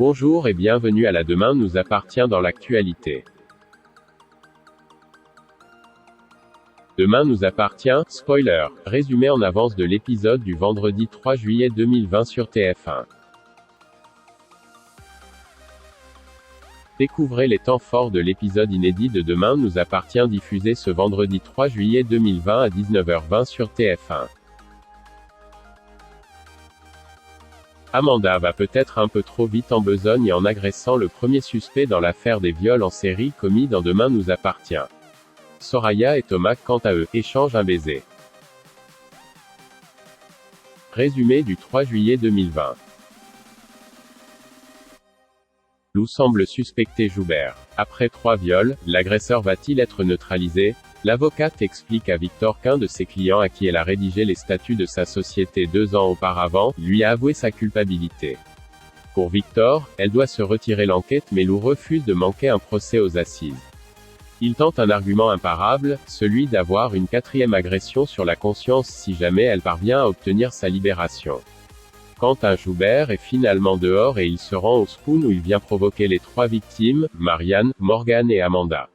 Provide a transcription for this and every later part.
Bonjour et bienvenue à la Demain nous appartient dans l'actualité. Demain nous appartient, spoiler, résumé en avance de l'épisode du vendredi 3 juillet 2020 sur TF1. Découvrez les temps forts de l'épisode inédit de Demain nous appartient diffusé ce vendredi 3 juillet 2020 à 19h20 sur TF1. Amanda va peut-être un peu trop vite en besogne en agressant le premier suspect dans l'affaire des viols en série commis dans Demain nous appartient. Soraya et Thomas, quant à eux, échangent un baiser. Résumé du 3 juillet 2020. Lou semble suspecter Joubert. Après 3 viols, l'agresseur va-t-il être neutralisé? L'avocate explique à Victor qu'un de ses clients à qui elle a rédigé les statuts de sa société 2 ans auparavant, lui a avoué sa culpabilité. Pour Victor, elle doit se retirer l'enquête mais Lou refuse de manquer un procès aux assises. Il tente un argument imparable, celui d'avoir une 4e agression sur la conscience si jamais elle parvient à obtenir sa libération. Quentin Joubert est finalement dehors et il se rend au Spoon où il vient provoquer les 3 victimes, Marianne, Morgane et Amanda.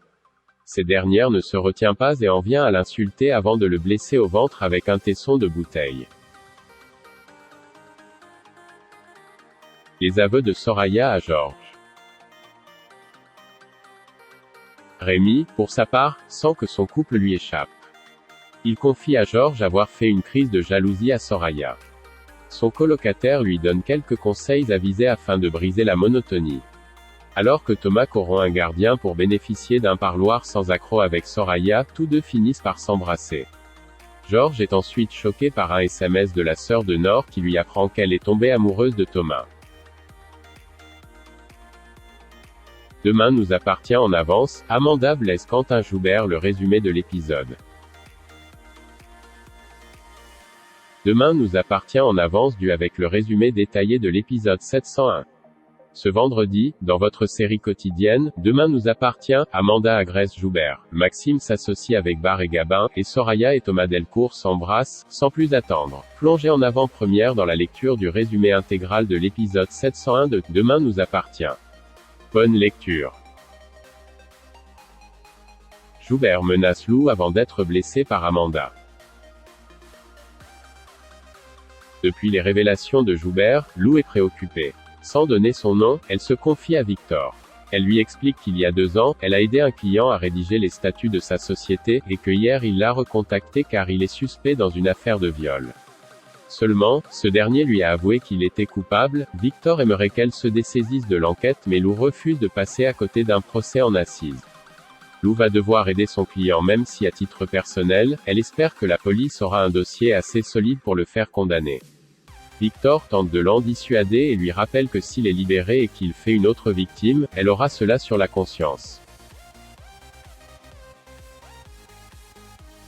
Ces dernières ne se retient pas et en vient à l'insulter avant de le blesser au ventre avec un tesson de bouteille. Les aveux de Soraya à Georges. Rémi, pour sa part, sent que son couple lui échappe. Il confie à Georges avoir fait une crise de jalousie à Soraya. Son colocataire lui donne quelques conseils avisés afin de briser la monotonie. Alors que Thomas corrompt un gardien pour bénéficier d'un parloir sans accroc avec Soraya, tous deux finissent par s'embrasser. Georges est ensuite choqué par un SMS de la sœur de Nord qui lui apprend qu'elle est tombée amoureuse de Thomas. Demain nous appartient en avance, Amanda blesse Quentin Joubert. Le résumé de l'épisode. Demain nous appartient en avance du avec le résumé détaillé de l'épisode 701. Ce vendredi, dans votre série quotidienne, Demain nous appartient, Amanda agresse Joubert, Maxime s'associe avec Bar et Gabin, et Soraya et Thomas Delcourt s'embrassent, sans plus attendre. Plongez en avant-première dans la lecture du résumé intégral de l'épisode 701 de Demain nous appartient. Bonne lecture. Joubert menace Lou avant d'être blessé par Amanda. Depuis les révélations de Joubert, Lou est préoccupée. Sans donner son nom, elle se confie à Victor. Elle lui explique qu'il y a 2 ans, elle a aidé un client à rédiger les statuts de sa société, et que hier il l'a recontacté car il est suspect dans une affaire de viol. Seulement, ce dernier lui a avoué qu'il était coupable. Victor aimerait qu'elle se dessaisisse de l'enquête mais Lou refuse de passer à côté d'un procès en assises. Lou va devoir aider son client même si à titre personnel, elle espère que la police aura un dossier assez solide pour le faire condamner. Victor tente de l'en dissuader et lui rappelle que s'il est libéré et qu'il fait une autre victime, elle aura cela sur la conscience.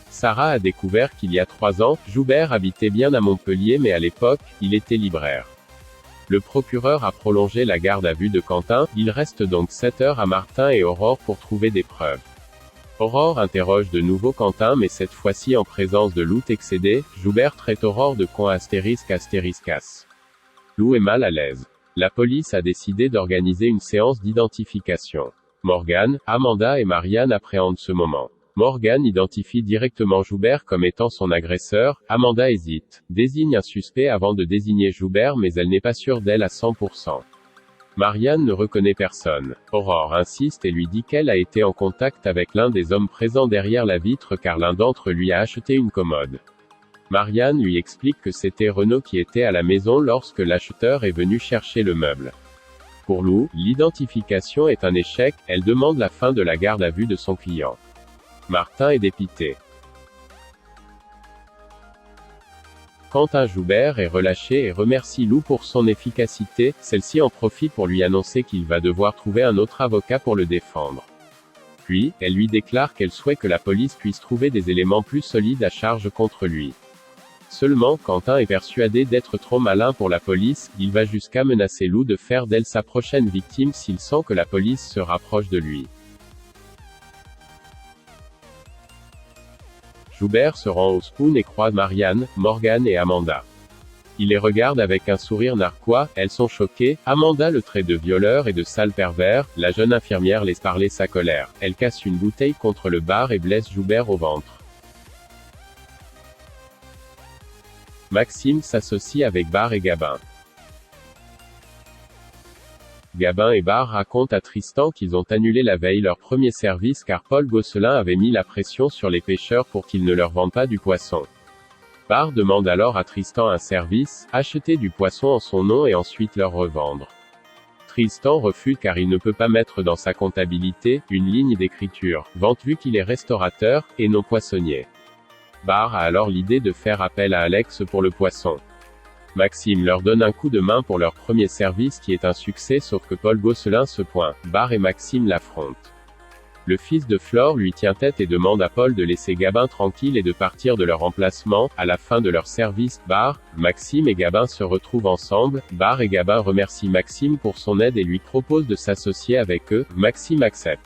Sarah a découvert qu'il y a 3 ans, Joubert habitait bien à Montpellier mais à l'époque, il était libraire. Le procureur a prolongé la garde à vue de Quentin, il reste donc 7 heures à Martin et Aurore pour trouver des preuves. Aurore interroge de nouveau Quentin mais cette fois-ci en présence de Lou excédé. Joubert traite Aurore de con *****. Lou est mal à l'aise. La police a décidé d'organiser une séance d'identification. Morgane, Amanda et Marianne appréhendent ce moment. Morgane identifie directement Joubert comme étant son agresseur, Amanda hésite, désigne un suspect avant de désigner Joubert mais elle n'est pas sûre d'elle à 100%. Marianne ne reconnaît personne. Aurore insiste et lui dit qu'elle a été en contact avec l'un des hommes présents derrière la vitre car l'un d'entre eux lui a acheté une commode. Marianne lui explique que c'était Renaud qui était à la maison lorsque l'acheteur est venu chercher le meuble. Pour Lou, l'identification est un échec, elle demande la fin de la garde à vue de son client. Martin est dépité. Quentin Joubert est relâché et remercie Lou pour son efficacité, celle-ci en profite pour lui annoncer qu'il va devoir trouver un autre avocat pour le défendre. Puis, elle lui déclare qu'elle souhaite que la police puisse trouver des éléments plus solides à charge contre lui. Seulement, Quentin est persuadé d'être trop malin pour la police, il va jusqu'à menacer Lou de faire d'elle sa prochaine victime s'il sent que la police se rapproche de lui. Joubert se rend au Spoon et croise Marianne, Morgane et Amanda. Il les regarde avec un sourire narquois, elles sont choquées. Amanda le trait de violeur et de sale pervers, la jeune infirmière laisse parler sa colère. Elle casse une bouteille contre le bar et blesse Joubert au ventre. Maxime s'associe avec Bar et Gabin. Gabin et Bar racontent à Tristan qu'ils ont annulé la veille leur premier service car Paul Gosselin avait mis la pression sur les pêcheurs pour qu'ils ne leur vendent pas du poisson. Bar demande alors à Tristan un service, acheter du poisson en son nom et ensuite leur revendre. Tristan refuse car il ne peut pas mettre dans sa comptabilité une ligne d'écriture « vente » vu qu'il est restaurateur, et non poissonnier. Bar a alors l'idée de faire appel à Alex pour le poisson. Maxime leur donne un coup de main pour leur premier service qui est un succès sauf que Paul Gosselin se pointe. Bar et Maxime l'affrontent. Le fils de Flore lui tient tête et demande à Paul de laisser Gabin tranquille et de partir de leur emplacement. À la fin de leur service, Bar, Maxime et Gabin se retrouvent ensemble. Bar et Gabin remercient Maxime pour son aide et lui proposent de s'associer avec eux. Maxime accepte.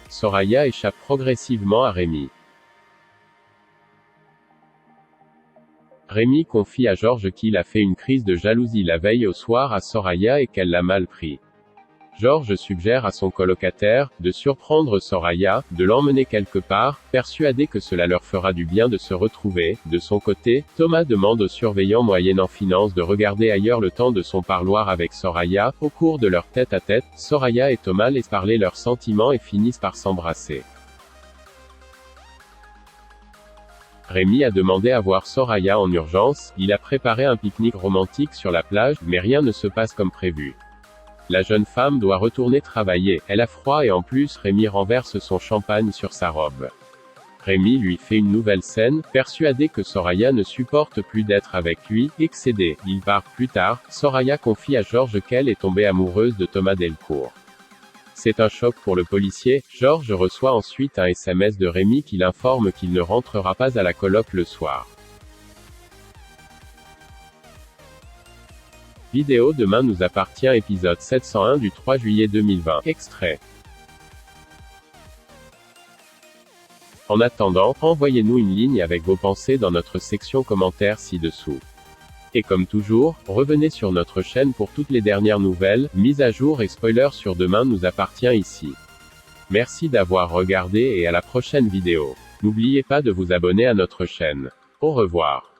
Soraya échappe progressivement à Rémi. Rémi confie à Georges qu'il a fait une crise de jalousie la veille au soir à Soraya et qu'elle l'a mal pris. Georges suggère à son colocataire de surprendre Soraya, de l'emmener quelque part, persuadé que cela leur fera du bien de se retrouver. De son côté, Thomas demande au surveillant moyennant finance de regarder ailleurs le temps de son parloir avec Soraya. Au cours de leur tête-à-tête, Soraya et Thomas laissent parler leurs sentiments et finissent par s'embrasser. Rémi a demandé à voir Soraya en urgence, il a préparé un pique-nique romantique sur la plage, mais rien ne se passe comme prévu. La jeune femme doit retourner travailler, elle a froid et en plus Rémi renverse son champagne sur sa robe. Rémi lui fait une nouvelle scène, persuadé que Soraya ne supporte plus d'être avec lui, excédé, il part. Plus tard, Soraya confie à Georges qu'elle est tombée amoureuse de Thomas Delcourt. C'est un choc pour le policier. Georges reçoit ensuite un SMS de Rémi qui l'informe qu'il ne rentrera pas à la coloc le soir. Vidéo Demain nous appartient épisode 701 du 3 juillet 2020. Extrait. En attendant, envoyez-nous une ligne avec vos pensées dans notre section commentaires ci-dessous. Et comme toujours, revenez sur notre chaîne pour toutes les dernières nouvelles, mises à jour et spoilers sur Demain nous appartient ici. Merci d'avoir regardé et à la prochaine vidéo. N'oubliez pas de vous abonner à notre chaîne. Au revoir.